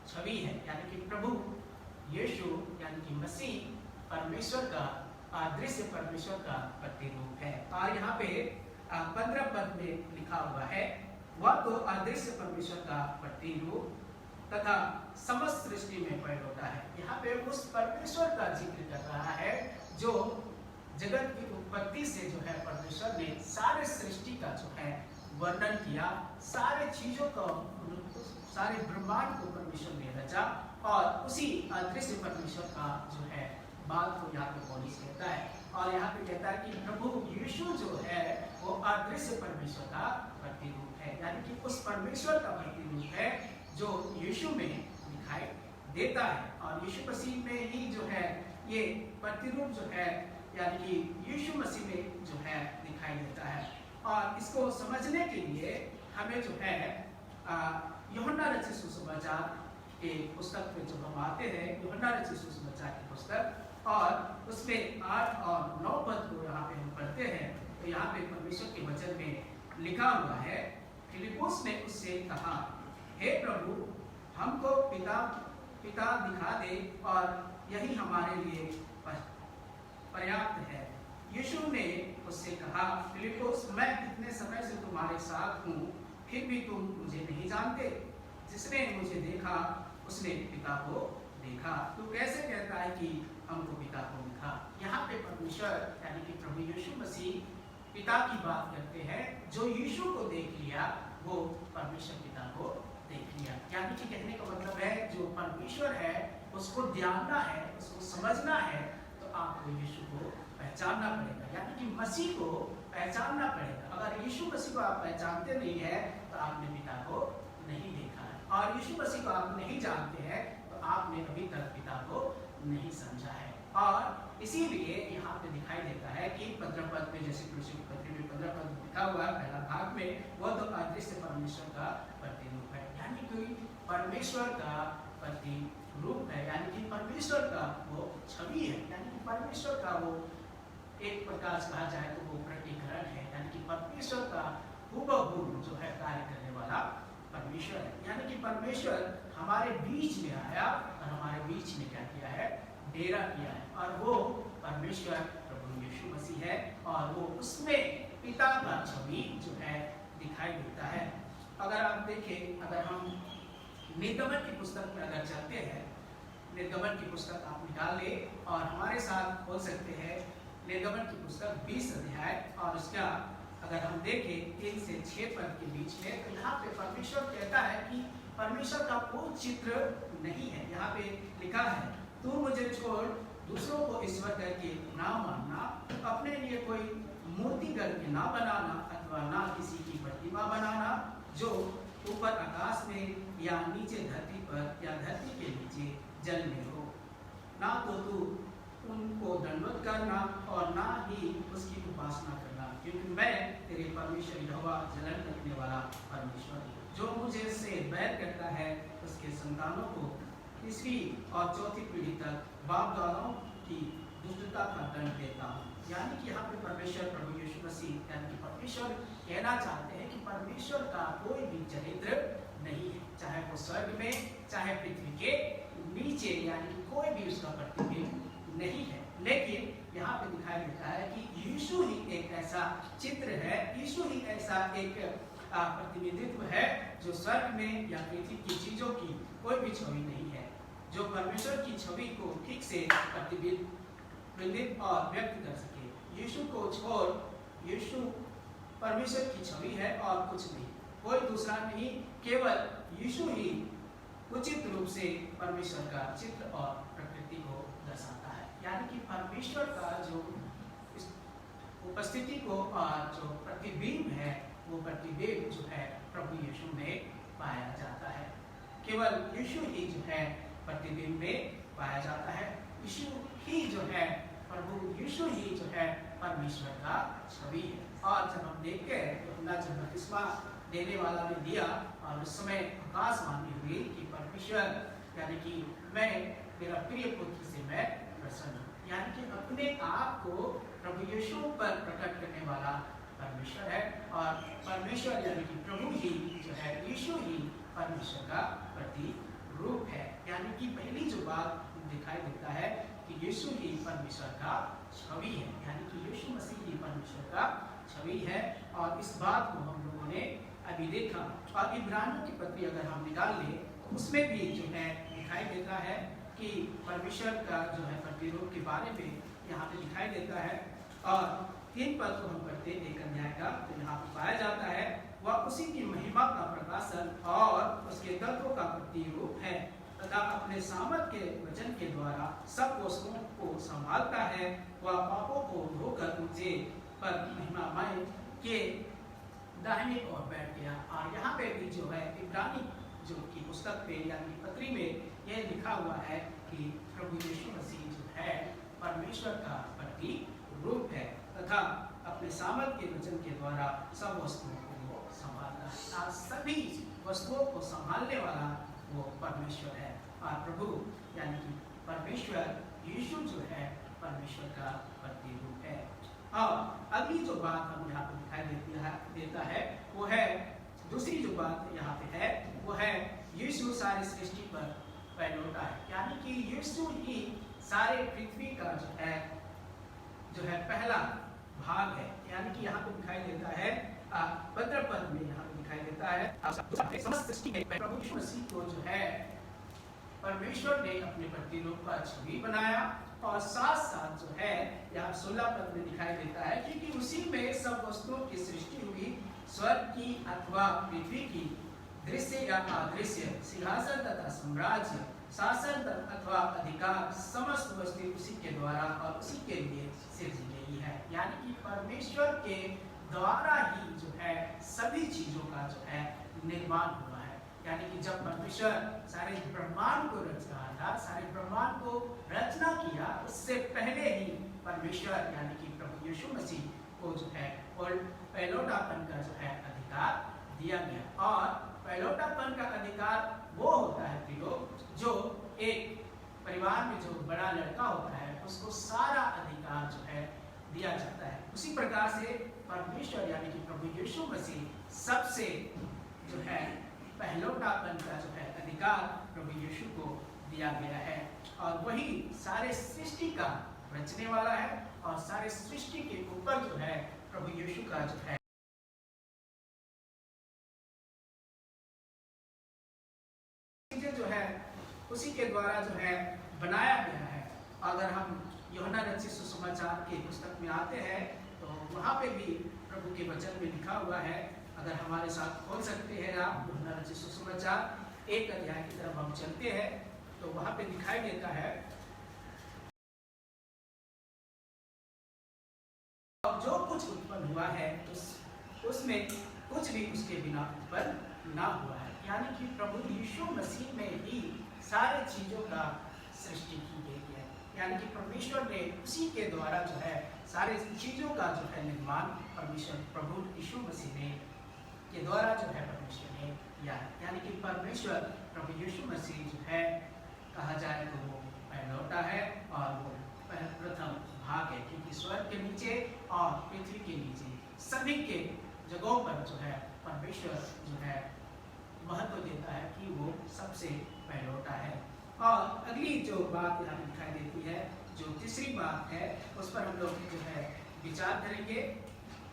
छवि है। यानी कि प्रभु यीशु यानी कि मसीह परमेश्वर का, अदृश्य परमेश्वर का प्रतिरूप है। और यहाँ पे 15 पद में लिखा हुआ है, वह तो अदृश्य परमेश्वर का प्रतिरूप तथा समस्त सृष्टि में पैदा है। यहाँ पे उस परमेश्वर का जिक्र कर रहा है जो जगत की उत्पत्ति से जो है परमेश्वर ने सारे सृष्टि का जो है वर्णन किया, सारे चीजों को, सारे ब्रह्मांड को परमेश्वर ने रचा। और उसी अदृश्य परमेश्वर का जो है बात को यहाँ पे पौलुस कहता है। और यहाँ पे कहता है कि प्रभु यीशु जो है वो अदृश्य परमेश्वर का प्रतिरूप है। यानी कि उस परमेश्वर का प्रतिरूप है जो यीशु में दिखाई देता है। और यीशु मसीह में ही जो है ये प्रतिरूप जो है, यानी कि यीशु मसीह में जो है दिखाई देता है। और इसको समझने के लिए हमें जो है यूहन्ना रचित सुसमाचार के पुस्तक में जब हम आते हैं, यूहन्ना रचित सुसमाचार की पुस्तक, और उसमें 8 और 9 पद को यहाँ पे हम पढ़ते हैं, तो यहाँ पे परमेश्वर के वचन में लिखा हुआ है, फिलिप्पुस ने उससे कहा, हे प्रभु, हमको पिता दिखा दे और यही हमारे लिए पर्याप्त है। यीशु ने उससे कहा, फिलिप्पुस, मैं इतने समय से तुम्हारे साथ हूँ, फिर भी तुम मुझे नहीं जानते? जिसने मुझे देखा उसने पिता को देखा। तू कैसे कहता है कि हमको पिता को देखा? यहाँ पे परमेश्वर यानी कि प्रभु यीशु मसीह पिता की बात करते हैं। जो यीशु को देख लिया वो परमेश्वर पिता को देख लिया। यानी कि कहने का मतलब है, जो परमेश्वर है उसको जानना है, उसको समझना है, तो आपको यीशु को पहचानना पड़ेगा, यानी कि मसीह को पहचानना पड़ेगा। अगर यीशु मसीह को आप पहचानते नहीं है तो आपने पिता को नहीं देखा है, और यीशु मसीह को आप नहीं जानते हैं तो आपने अभी तक पिता को नहीं समझा है। और इसीलिए यहाँ पे दिखाई देता है कि 15 पद में, जैसे कुलसी पत्री में 15 पद लिखा हुआ है पहला भाग में, वो तो अदृश्य परमेश्वर का प्रतिरूप है, यानी कि परमेश्वर का प्रतिरूप है, यानी कि परमेश्वर का वो छवि है, यानी कि परमेश्वर का वो एक प्रकार से कहा जाए तो वो प्रतिकरण है, यानी कि परमेश्वर का हूबहू जो है कार्य करने वाला परमेश्वर है। यानी कि परमेश्वर हमारे बीच में आया और हमारे बीच में क्या किया है? डेरा किया है, और वो परमेश्वर प्रभु यीशु मसीह है, और वो उसमें पिता का छवि जो है दिखाई देता है। अगर आप देखें, अगर हम निर्गमन की पुस्तक में अगर चलते हैं, निर्गमन की पुस्तक आप निकाल ले और हमारे साथ बोल सकते हैं निर्गमन की पुस्तक 20 अध्याय, और उसका अगर हम देखें 3 से 6 पद के बीच में, तो यहाँ पे परमेश्वर कहता है कि परमेश्वर का कोई चित्र नहीं है। यहाँ पे लिखा है, तू मुझे छोड़ दूसरों को ईश्वर करके ना मानना, अपने लिए कोई मूर्ति करके ना बनाना, अथवा ना किसी की प्रतिमा बनाना जो ऊपर आकाश में या नीचे धरती पर या धरती के नीचे जल में हो। ना तो तू उनको दंडवत करना और ना ही उसकी उपासना करना, क्योंकि मैं तेरे परमेश्वर यहोवा जलन करने वाला परमेश्वर हूँ। जो मुझे से बैर करता है उसके संतानों को 3री और 4थी पीढ़ी तक बाप दादाओं की दुष्टता का दंड देता हूँ। यानी कि यहाँ पे परमेश्वर प्रभु यीशु मसीह यानी कि परमेश्वर कहना चाहते हैं कि परमेश्वर का कोई भी चरित्र नहीं है, चाहे वो स्वर्ग में चाहे पृथ्वी के नीचे, यानी कि कोई भी उसका प्रतिबिंब नहीं है। लेकिन यहाँ पे दिखाई देता है कि यीशु ही एक ऐसा चित्र है, यीशु ही ऐसा एक प्रतिनिधित्व है जो स्वर्ग में या पृथ्वी की चीजों की कोई भी छवि नहीं है, जो परमेश्वर की छवि को ठीक से प्रतिबिंबित और व्यक्त कर सके। यीशु को छोड़ यीशु परमेश्वर की छवि है और कुछ नहीं, कोई दूसरा नहीं, केवल यीशु ही उचित रूप से परमेश्वर का चित्र और प्रकृति को दर्शाता है। यानी कि परमेश्वर का जो उपस्थिति को और जो प्रतिबिंब है, वो प्रतिबिंब जो है प्रभु यीशु में पाया जाता है। केवल यीशु ही जो है प्रतिबिंब में पाया जाता है। यीशु ही जो है, प्रभु यीशु ही जो है परमेश्वर का छवि है। और जब हम देखते हैं तो अपना जब बपतिस्मा देने वाला ने दिया और उस समय आकाशवाणी हुई कि परमेश्वर यानी कि मैं मेरा प्रिय पुत्र से मैं प्रसन्न हूँ, यानी कि अपने आप को प्रभु यीशु पर प्रकट करने वाला परमेश्वर है। और परमेश्वर यानी कि प्रभु ही जो है, यीशु ही परमेश्वर का प्रतिरूप है। यानी कि पहली जो बात दिखाई देता है कि यीशु ही परमेश्वर का छवि है, यानी कि यीशु मसीह ही परमेश्वर का छवि है। और इस बात को हम लोगों ने अभी देखा। और इब्रानियों की पत्री अगर हम निकाल ले तो उसमें भी जो है दिखाई देता है कि परमेश्वर का जो है प्रतिरूप के बारे में यहाँ पे दिखाई देता है। और 3 पद को हम पढ़ते हैं 1 अध्याय का, तो यहाँ पे पाया जाता है वह उसी की महिमा का प्रकाशन और उसके तत्वों का प्रतिरूप है तथा अपने सामर्थ के वचन के द्वारा सब वस्तुओं को संभालता है। वह पापों को धोकर ऊंचे पर महिमामय के दाहिने ओर बैठ गया। और यहाँ पे भी जो है इब्रानी जो की पुस्तक पे यानी पत्री में यह लिखा हुआ है कि प्रभु यीशु मसीह जो है परमेश्वर का प्रतिरूप है तथा अपने सामर्थ के वचन के द्वारा सब वस्तुओं को वो संभालता है। आज सभी वस्तुओं को संभालने वाला वो परमेश्वर है। और प्रभु यानी कि परमेश्वर यीशु जो है परमेश्वर का प्रतिरूप है। और अगली जो बात हम यहाँ पर दिखाई देता है यीशु सारी सृष्टि पर पहलौठा है, यानी कि यीशु ही सारे पृथ्वी का जो है पहला भाग है। यानी कि यहाँ पे दिखाई देता है 15 पद में यहाँ पे दिखाई देता है समस्त सृष्टि में प्रभु यीशु मसीह को जो है परमेश्वर ने अपने प्रतिरूप का छवि बनाया, और साथ साथ जो है यहाँ 16 पद में दिखाई देता है क्योंकि उसी में सब वस्तुओं की सृष्टि हुई, स्वर्ग की अथवा पृथ्वी की, दृश्य या अदृश्य, सिंहासन तथा साम्राज्य, शासन अथवा अधिकार, समस्त वस्तु उसी के द्वारा और उसी के लिए सृजी गई है। यानी कि परमेश्वर के द्वारा ही जो है सभी चीजों का जो है निर्माण हुआ है। यानी कि जब परमेश्वर सारे ब्रह्मांड को रच रहा था, सारे ब्रह्मांड को रचना किया, उससे पहले ही परमेश्वर यानी कि प्रभु यीशु मसीह को जो है पहलौठापन का जो है अधिकार दिया गया। और पहलौठापन का अधिकार वो होता है प्रियो, जो एक परिवार में जो बड़ा लड़का होता है उसको सारा अधिकार जो है दिया जाता है। उसी प्रकार से परमेश्वर यानी कि प्रभु यीशु मसीह सबसे जो है पहलौठापन का जो है अधिकार प्रभु यीशु को दिया गया है, और वही सारे सृष्टि का रचने वाला है, और सारे सृष्टि के ऊपर जो है प्रभु यीशु का जो है जो है उसी के द्वारा जो है बनाया गया है। अगर हम यूहन्ना रचित सुसमाचार के पुस्तक में आते हैं तो वहाँ पे भी प्रभु के वचन में लिखा हुआ है, अगर हमारे साथ खोल सकते हैं आप यूहन्ना रचित सुसमाचार 1 अध्याय की तरफ हम चलते हैं तो वहाँ पे दिखाई देता है जो कुछ उत्पन्न हुआ है उसमें कुछ भी उसके बिना उत्पन्न ना हुआ है। यानी कि प्रभु यीशु मसीह में ही सारे चीजों का सृष्टि की गई है। यानी कि परमेश्वर ने उसी के द्वारा जो है सारे चीजों का जो है निर्माण परमेश्वर प्रभु यीशु मसीह ने के द्वारा जो है परमेश्वर ने किया है। यानी कि परमेश्वर प्रभु यीशु मसीह जो है कहा जाए तो वो पहलौठा है और वो प्रथम भाग है, क्योंकि स्वर्ग के नीचे और पृथ्वी के नीचे सभी के जगहों पर जो है परमेश्वर जो है महत्व देता है कि वो सबसे पहलौठा है। और अगली जो बात यहाँ दिखाई देती है, जो तीसरी बात है, उस पर हम लोग जो है विचार करेंगे।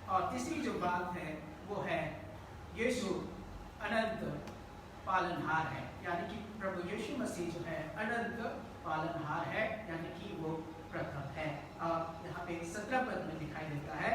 और तीसरी जो बात है वो है यीशु अनंत पालनहार है। यानी कि प्रभु यीशु मसीह जो है अनंत पालनहार है, यानी कि वो प्रथम है। और यहाँ पे 17 पद में दिखाई देता है,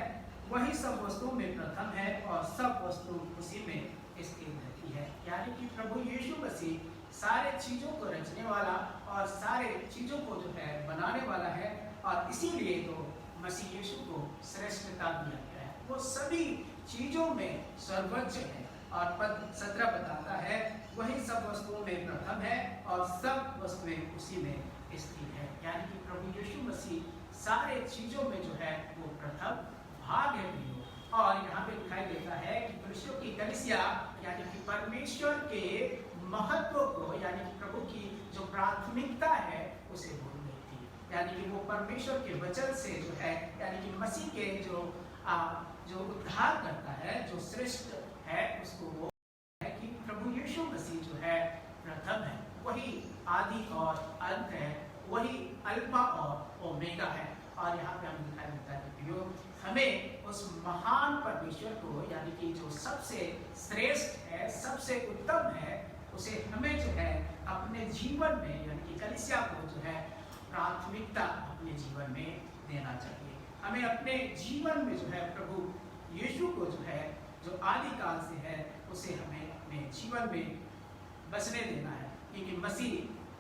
वही सब वस्तुओं में प्रथम है और सब वस्तु उसी में स्थिर रहती है। यानी कि प्रभु यीशु मसीह सारे चीजों को रचने वाला और सारे चीजों को जो है बनाने वाला है, और इसीलिए तो मसीह यीशु को श्रेष्ठता दिया गया है। वो सभी चीजों में सर्वोच्च है। और पद 17 बताता है, वही सब वस्तुओं में प्रथम है और सब वस्तुएं उसी में स्थिर है। यानी कि प्रभु यीशु मसीह सारे चीजों में जो है वो प्रथम भाग है। और यहाँ पे दिखाई देता है कि पुरुषों की कलीसिया यानी कि परमेश्वर के महत्व को यानी कि प्रभु की जो प्राथमिकता है उसे भूल गई थी। यानी कि वो परमेश्वर के वचन से जो है यानी कि मसीह के जो उद्धार करता है, जो श्रेष्ठ है, उसको वो है कि प्रभु यीशु मसीह जो है प्रथम है, वही आदि और अंत है, वही अल्फा और ओमेगा है। और यहाँ पे हम दिखाई देता है कि हमें उस महान परमेश्वर को यानी कि जो सबसे श्रेष्ठ है, सबसे उत्तम है, उसे हमें जो है अपने जीवन में यानी कि कलीसिया को जो है प्राथमिकता अपने जीवन में देना चाहिए। हमें अपने जीवन में जो है प्रभु यीशु को जो है जो आदिकाल से है उसे हमें अपने जीवन में बसने देना है, क्योंकि मसीह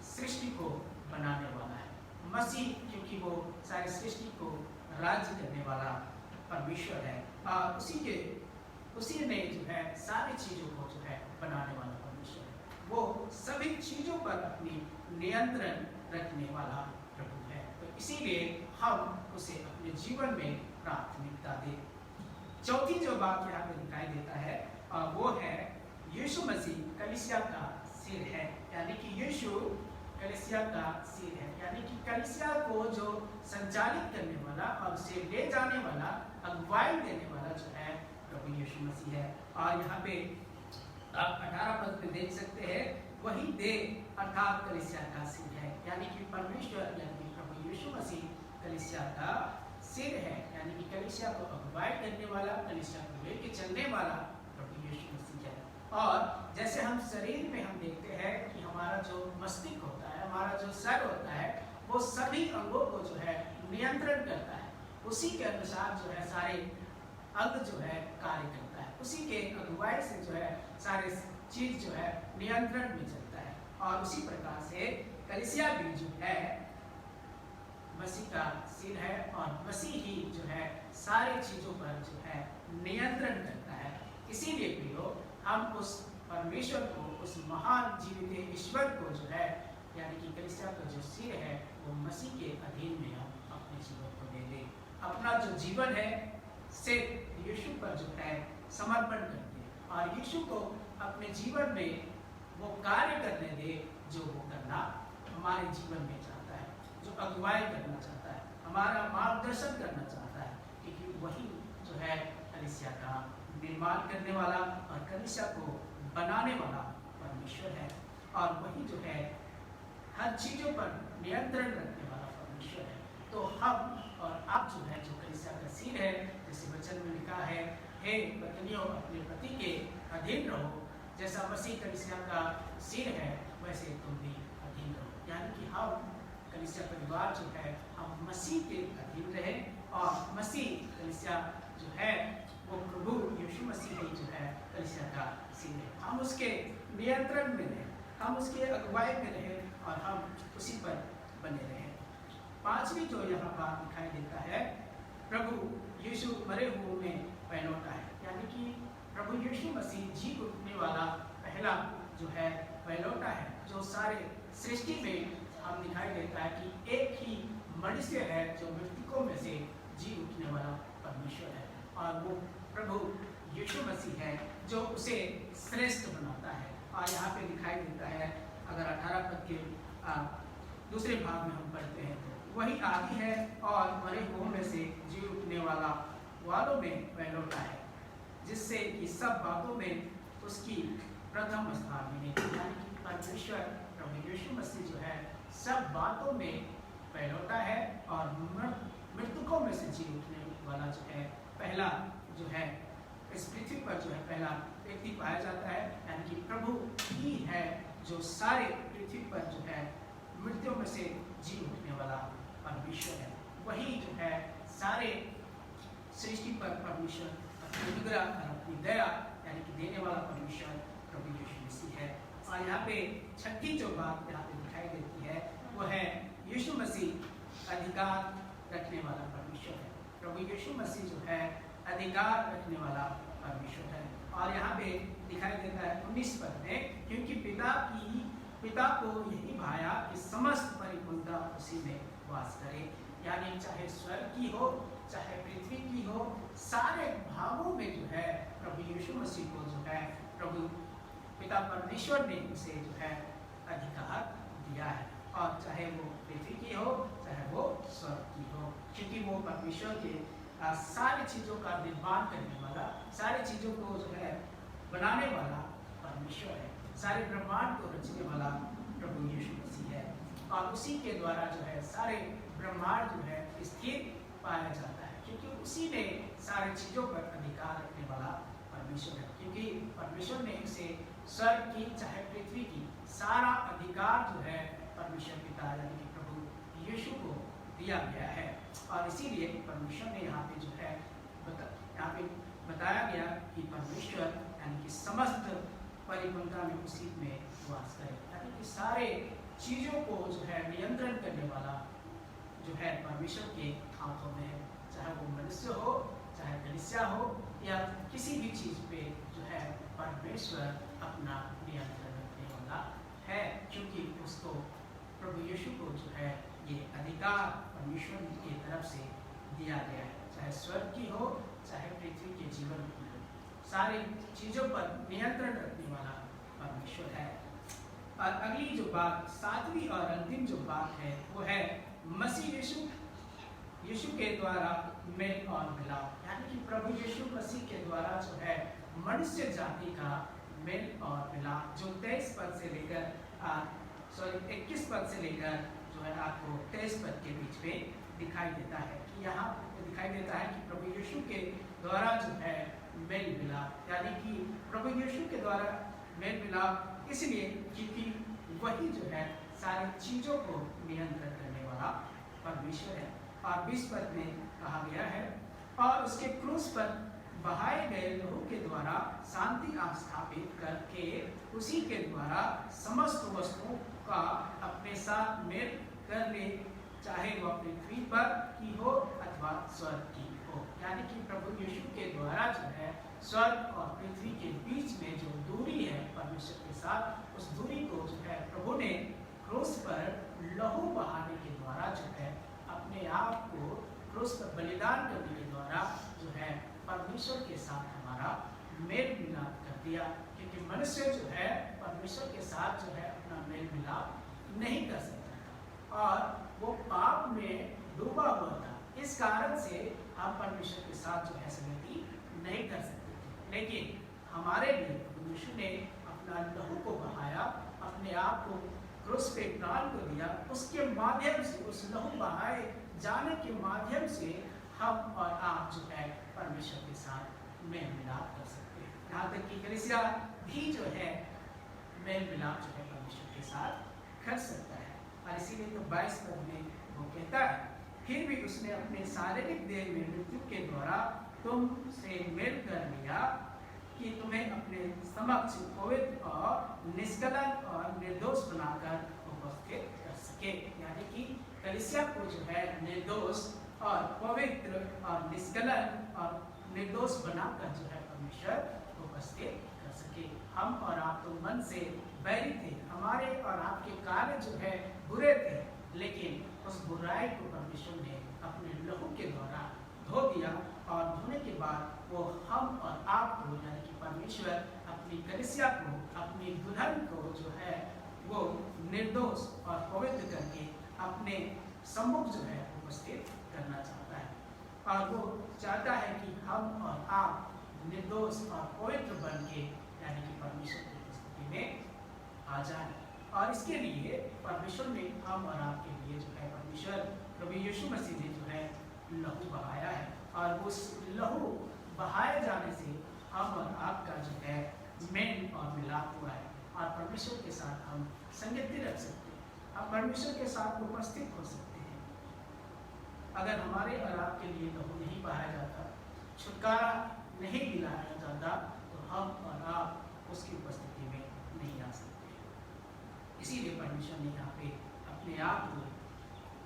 सृष्टि को बनाने वाला है। मसीह क्योंकि वो सारी सृष्टि को राज्य करने वाला परमेश्वर है, उसी ने जो है सारी चीजों को जो है बनाने वाला परमेश्वर है। वो सभी चीजों पर अपनी नियंत्रण रखने वाला प्रभु है। तो इसीलिए हम उसे अपने जीवन में प्राथमिकता दें। चौथी जो बात यहाँ पे दिखाई देता है वो है यीशु मसीह कलीसिया का सिर है। यानी कि यीशु कलीसिया का सिर है, यानी कि कलीसिया को जो संचालित करने वाला और उसे ले जाने वाला, अगुवाई देने वाला जो है प्रभु यीशु मसीह है। और यहाँ पे आप 18 पद में देख सकते हैं वही देह अर्थात कलीसिया का सिर है। यानी कि परमेश्वर यानी कि प्रभु यीशु मसीह कलीसिया का सिर है। यानी कि कलीसिया को अगुवाई करने वाला, कलीसिया को लेके चलने वाला प्रभु यीशु मसीह है। और जैसे हम शरीर में हम देखते हैं कि हमारा जो मस्तिष्क होता है, हमारा जो सर होता है, वो सभी अंगों को जो है नियंत्रण करता है। उसी के अनुसार जो है सारे अंग जो है कार्य करता है। उसी के अगुवाई से जो है सारे चीज जो है नियंत्रण में चलता है। और उसी प्रकार से कलीसिया भी जो है मसीह का सिर है और मसीह ही जो है सारी चीजों पर जो है नियंत्रण करता है। इसीलिए प्रियो, हम उस परमेश्वर को, उस महान जीवित ईश्वर को जो है यानी कि कलीसिया का जो सिर है वो मसीह के अधीन में हम अपने जीवन को दे दें। अपना जो जीवन है सिर्फ यीशु पर जो है समर्पण करके और यीशु को अपने जीवन में वो कार्य करने दे जो वो करना हमारे जीवन में चाहता है, जो अगुवाई करना चाहता है, हमारा मार्गदर्शन करना चाहता है। क्योंकि वही जो है कलीसिया का निर्माण करने वाला और कलीसिया को बनाने वाला परमेश्वर है। और वही जो है हर चीजों पर नियंत्रण रखने वाला परमेश्वर है। तो हम और आप जो है जो कलीसिया का सिर है, जैसे वचन में लिखा है, हे पत्नियों अपने पति के अधीन रहो, जैसा मसीह कलीसिया का सिर है वैसे तुम भी अधीन रहो। यानी कि हम कलीसिया परिवार जो है हम मसीह के अधीन रहे और मसीह कलीसिया जो है वो प्रभु यीशु मसीह ही जो है कलीसिया का सिर है। हम उसके नियंत्रण में रहे, हम उसके अगुवाई में रहे और हम उसी पर बने रहे। पांचवी जो यहाँ बात दिखाई देता है, प्रभु यीशु मरे हुए में पहलौटा है। यानी कि प्रभु यीशु मसीह जी उठने वाला पहला जो है पहलौटा है। जो सारे सृष्टि में हम दिखाई देता है कि एक ही मनुष्य है जो मृतकों में से जी उठने वाला परमेश्वर है और वो प्रभु यीशु मसीह है जो उसे श्रेष्ठ बनाता है। और यहाँ पे दिखाई देता है, अगर 18 पद के दूसरे भाग में हम पढ़ते हैं तो वही आदि है और मरे हुओं में से जी उठने वालों में पहलौटा है, जिससे कि सब बातों में उसकी प्रथम स्थान मिले। यानी कि परमेश्वर प्रभु यीशु मसीह जो है सब बातों में पहलौटा है और मृतकों में से जी उठने वाला जो है पहला जो है इस पृथ्वी पर जो है पहला व्यक्ति पाया जाता है। यानी कि प्रभु ही है जो सारे पृथ्वी पर जो है मृत्यु में से जी उठने वाला परमेश्वर है। वही जो है सारे सृष्टि पर परमेश्वर अपनी अनुग्रह और अपनी दया यानी कि देने वाला परमेश्वर प्रभु यीशु मसीह है। और यहाँ पे छठी जो बात यहाँ पे दिखाई देती है वो है यीशु मसीह अधिकार रखने वाला परमेश्वर है। प्रभु यीशु मसीह जो है अधिकार रखने वाला परमेश्वर है। और यहाँ पे दिखाई देता है 19 पद में, क्योंकि पिता को यही भाया कि समस्त परिपूर्णता उसी में वास करे। यानी चाहे स्वर्ग की हो चाहे पृथ्वी की हो, सारे भागों में जो है प्रभु यीशु मसीह को जो है प्रभु पिता परमेश्वर ने उसे जो है अधिकार दिया है। और चाहे वो पृथ्वी की हो चाहे वो स्वर्ग की हो, क्योंकि वो परमेश्वर के सारी चीज़ों का निर्माण करने वाला, सारी चीज़ों को जो है बनाने वाला परमेश्वर है। सारे ब्रह्मांड को रचने वाला प्रभु यीशु मसीह है और उसी के द्वारा जो है सारे ब्रह्मांड जो है स्थिर पाया जाता है, क्योंकि उसी ने सारी चीज़ों पर अधिकार रखने वाला परमेश्वर है। क्योंकि परमेश्वर ने उसे स्वर्ग की चाहे पृथ्वी की सारा अधिकार जो है परमेश्वर पिता यानी कि प्रभु यीशु को दिया गया है। और इसीलिए परमेश्वर ने यहाँ पे जो है यहाँ पे बताया गया कि परमेश्वर यानी कि समस्त परिपूर्णता में उसी में वास करे। यानी कि सारे चीज़ों को जो है नियंत्रण करने वाला जो है परमेश्वर के हाथों में है। चाहे वो मनुष्य हो चाहे कलीसिया हो या किसी भी चीज़ पे जो है परमेश्वर अपना नियंत्रण रखने वाला है, क्योंकि उसको प्रभु यीशु को जो है ये अधिकार परमेश्वर की तरफ से दिया गया है। चाहे स्वर्ग की हो चाहे पृथ्वी के जीवन की हो, सारी चीज़ों पर नियंत्रण रखने वाला परमेश्वर है। और अगली जो बात, सातवीं और अंतिम जो बात है वो है मसीह यीशु के द्वारा मेल और मिलाप। यानी कि प्रभु यीशु मसीह के द्वारा जो है मनुष्य जाति का मेल और मिलाप जो 23 पद से लेकर 21 पद से लेकर जो है आपको 23 पद के बीच में दिखाई देता है कि यहाँ दिखाई देता है कि प्रभु यीशु के द्वारा जो है मेल मिलाप, यानी कि प्रभु यीशु के द्वारा मेल मिलाप इसलिए क्योंकि वही जो है सारी चीजों को नियंत्रण करने वाला परमेश्वर है। और 20 पद में कहा गया है और उसके क्रूस पर बहाए गए लहू के द्वारा शांति स्थापित करके उसी के द्वारा समस्त वस्तुओं का अपने साथ मेल कर ले, चाहे वह पृथ्वी पर की हो अथवा स्वर्ग की हो। यानी कि प्रभु यीशु के द्वारा जो है स्वर्ग और पृथ्वी के बीच में जो दूरी है परमेश्वर के साथ, उस दूरी को जो है प्रभु ने क्रूस पर लहू बहाने के द्वारा जो है अपने आप को क्रूस पर बलिदान करने के द्वारा जो है परमेश्वर के साथ हमारा मेल मिलाप कर दिया। क्योंकि मनुष्य जो है परमेश्वर के साथ जो है अपना मेल मिलाप नहीं कर सकता था और वो पाप में डूबा हुआ था। इस कारण से हम परमेश्वर के साथ जो है संगति नहीं कर सकते थे। लेकिन हमारे लिए यीशु ने अपना लहू को बहाया, अपने आप को क्रूस पे प्राण को दिया, उसके माध्यम से उस लहू बहाए जाने के माध्यम से हम और आप जो है परमेश्वर के साथ मेल मिलाप कर सकते हैं। यहाँ तक कि कलीसिया भी जो है मेल मिलाप जो है परमेश्वर के साथ कर सकता है। और इसीलिए तो 22 पद में वो कहता है फिर भी उसने अपने शारीरिक देह में मृत्यु के द्वारा तुमसे मेल कर लिया कि तुम्हें अपने समक्ष पवित्र और निष्कलंक और निर्दोष बनाकर उपस्थित कर सके। यानी कि कलीसिया को जो है निर्दोष और पवित्र और निष्कलंक और निर्दोष बनाकर जो है परमेश्वर उपस्थित कर सके। हम और आप तो मन से बैरी थे, हमारे और आपके कार्य जो है बुरे थे, लेकिन उस बुराई को परमेश्वर ने अपने लहू के द्वारा धो दिया और धोने के बाद वो हम और आप को यानी कि परमेश्वर अपनी कलीसिया को, अपनी दुल्हन को जो है वो निर्दोष और पवित्र करके अपने सम्मुख जो है उपस्थित करना चाहता है। और वो चाहता है कि हम और आप निर्दोष और पवित्र बन के यानी कि परमेश्वर की उपस्थिति में आ जाए। और इसके लिए परमेश्वर ने हम और आपके लिए जो है परमेश्वर प्रभु यीशु मसीह ने जो है लहू बहाया है और उस लहू बहाए जाने से हम और आपका जो है मेल और मिलाप हुआ है और परमेश्वर के साथ हम संगति रख सकते हैं, अब परमेश्वर के साथ उपस्थित हो सकते हैं। अगर हमारे और आपके लिए लहू नहीं बहाया जाता, छुटकारा नहीं दिलाया जाता, तो हम और आप उसकी उपस्थिति में नहीं आ सकते। इसीलिए परमेश्वर ने यहाँ पे अपने आप को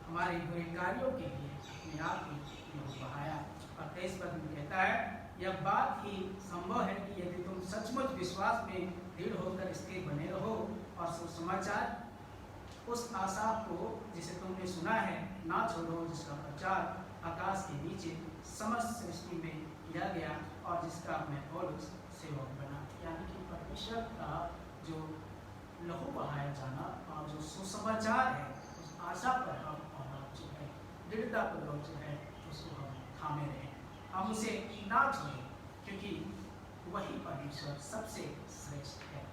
हमारे बुरे कार्यों के लिए अपने आप को बहाया। और 23 पद में कहता है यह बात ही संभव है कि यदि तुम सचमुच विश्वास में दृढ़ होकर स्थिर बने रहो और सुसमाचार उस आशा को जिसे तुमने सुना है ना छोड़ो, जिसका प्रचार आकाश के नीचे समस्त सृष्टि में किया गया और जिसका मैं पौलुस सेवक बना। यानी कि परमेश्वर का जो लहू बहाया जाना और जो सुसमाचार है उस आशा पर हम और आप जो है दृढ़तापूर्वक जो है उसको हम थामे रहें, हम उसे ना छोड़ें, क्योंकि वही परमेश्वर सबसे श्रेष्ठ है,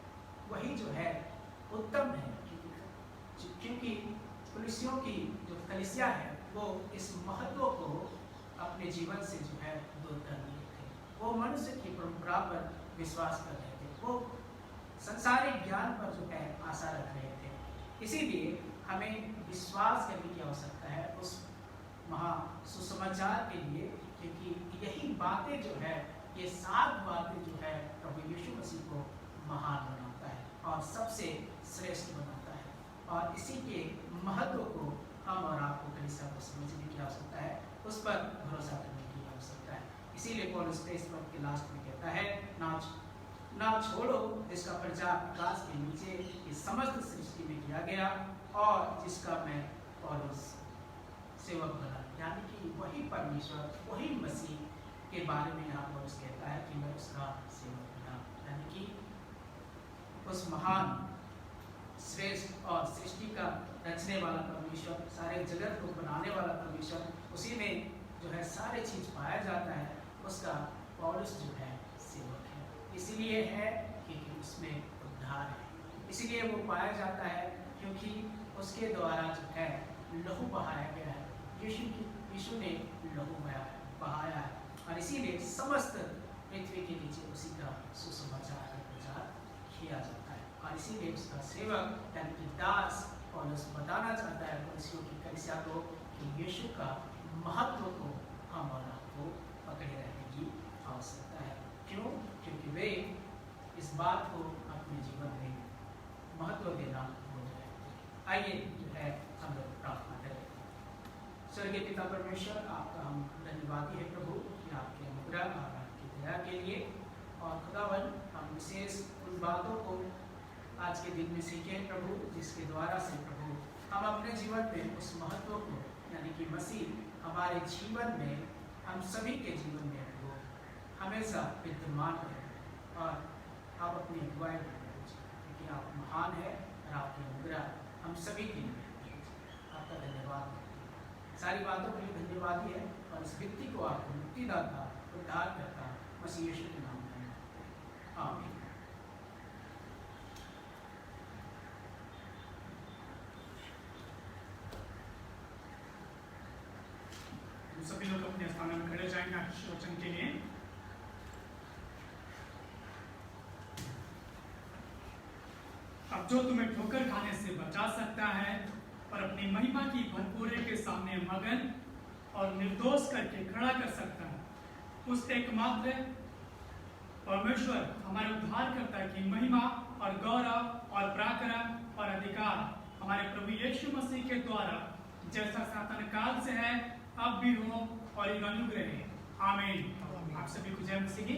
वही जो है उत्तम है। क्योंकि कलीसियों की जो कलीसिया है वो इस महत्व को अपने जीवन से जो है दूर कर दिए थे। वो मनुष्य की परंपरा पर विश्वास कर रहे थे, वो संसारिक ज्ञान पर जो है आशा रख रहे थे। इसीलिए हमें विश्वास करने की आवश्यकता है उस महा सुसमाचार के लिए, क्योंकि यही बातें जो है ये 7 बातें जो है प्रभु यीशु मसीह को महान बनाता है और सबसे श्रेष्ठ बनाता है। और इसी के महत्व को हम और आपको कलीसिया को समझने की आवश्यकता है, उस पर भरोसा करने की आवश्यकता है। इसीलिए पौलुस 23 पद के लास्ट में कहता है ना छोड़ो जिसका प्रचार आकाश के नीचे की समस्त सृष्टि में किया गया और जिसका मैं पौलुस सेवक बना। यानी कि वही परमेश्वर, वही मसीह के बारे में यहाँ पौलुस कहता है कि मैं उसका सेवक बना। यानी कि उस महान श्रेष्ठ और सृष्टि का रचने वाला परमेश्वर, सारे जगत को बनाने वाला परमेश्वर, उसी में जो है सारे चीज पाया जाता है, उसका पौलुस जो है सेवक है। इसीलिए है क्योंकि उस उसमें उद्धार है। इसीलिए वो पाया जाता है क्योंकि उसके द्वारा जो है लहू बहाया गया है। यीशु ने लहू बहाया है और इसीलिए समस्त पृथ्वी के नीचे उसी का सुसमाचार का प्रचार किया जाता है। और इसीलिए उसका सेवक यानी कि दास पौलुस बताना चाहता है कलीसियों की कलीसिया को कि यीशु का महत्व को हम और आपको पकड़े रहने की आवश्यकता है। क्यों? क्योंकि वे इस बात को अपने जीवन में महत्व देना भूल गए। आइए जो है हम लोग प्रार्थना करें। स्वर्गीय पिता परमेश्वर, आपका हम धन्यवादी है प्रभु कि आपके अनुग्रह और आपकी दया के लिए। और खुदावन हम विशेष उन बातों को आज के दिन में सीखे प्रभु, जिसके द्वारा से प्रभु हम अपने जीवन में उस महत्व को यानी कि मसीह हमारे जीवन में, हम सभी के जीवन में प्रभु हमेशा विद्यमान है और आप अपनी अगुवाई करें क्योंकि आप महान है और आपके अनुग्रह हम सभी के लिए। आपका धन्यवाद, सारी बातों के लिए धन्यवाद है और इस व्यक्ति को आपको मुक्तिदाता उद्धार करता मसीह यीशु के नाम में आमीन। सभी लोग अपने स्थान में खड़े जाएंगे वचन के लिए। अब जो तुम्हें ठोकर खाने से बचा सकता है और अपनी महिमा की भरपूरी के सामने मगन और निर्दोष करके खड़ा कर सकता है, उस एकमात्र परमेश्वर हमारे उद्धारकर्ता की महिमा और गौरव और पराक्रम और अधिकार हमारे प्रभु यीशु मसीह के द्वारा जैसा सातन काल से है, अब भी हो और युगानुग रहे। आमीन। आप सभी को जय मसीह की।